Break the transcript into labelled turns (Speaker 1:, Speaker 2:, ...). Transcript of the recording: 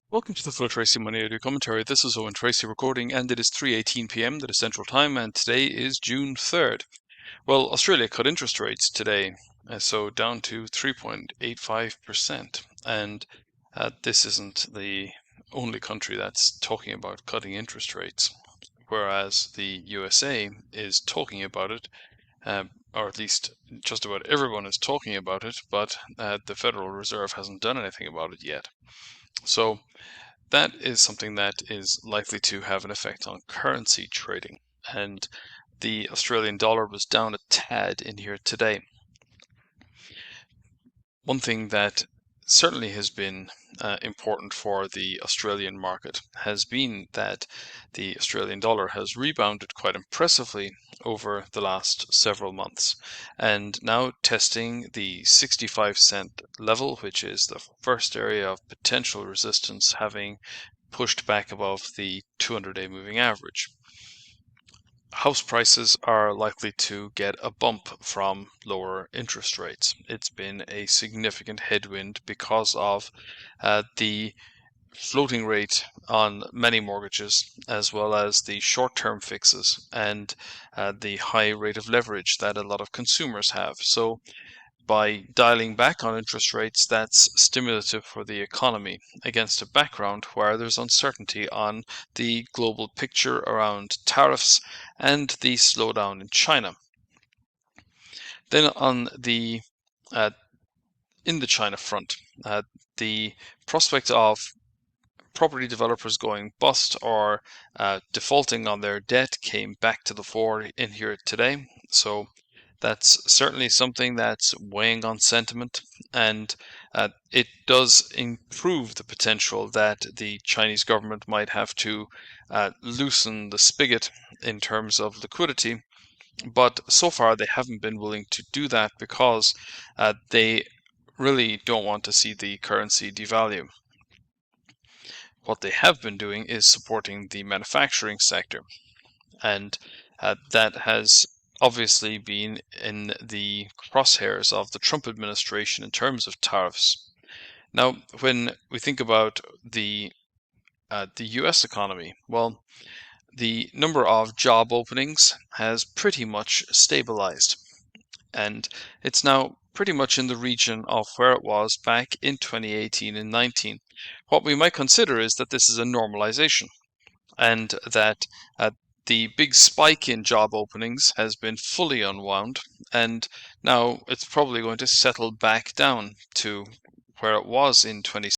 Speaker 1: Welcome to the Phil Tracy Money Audio Commentary. This is Owen Tracy recording, and it is 3:18 p.m. that is Central Time, and today is June 3rd. Well, Australia cut interest rates today, so down to 3.85%, and this isn't the only country that's talking about cutting interest rates, whereas the USA is talking about it, or at least just about everyone is talking about it, but the Federal Reserve hasn't done anything about it yet. So that is something that is likely to have an effect on currency trading. And the Australian dollar was down a tad in here today. One thing that certainly has been important for the Australian market has been that the Australian dollar has rebounded quite impressively over the last several months, and now testing the 65-cent level, which is the first area of potential resistance, having pushed back above the 200-day moving average. House prices are likely to get a bump from lower interest rates. It's been a significant headwind because of the floating rate on many mortgages, as well as the short-term fixes and the high rate of leverage that a lot of consumers have. So by dialing back on interest rates, that's stimulative for the economy against a background where there's uncertainty on the global picture around tariffs and the slowdown in China. Then on the in the China front, the prospect of property developers going bust or defaulting on their debt came back to the fore in here today. So that's certainly something that's weighing on sentiment, and it does improve the potential that the Chinese government might have to loosen the spigot in terms of liquidity. But so far, they haven't been willing to do that because they really don't want to see the currency devalue. What they have been doing is supporting the manufacturing sector, and that has obviously been in the crosshairs of the Trump administration in terms of tariffs. Now, when we think about the U.S. economy, well, the number of job openings has pretty much stabilized, and it's now pretty much in the region of where it was back in 2018 and 19. What we might consider is that this is a normalization, and that the big spike in job openings has been fully unwound, and now it's probably going to settle back down to where it was in 2017.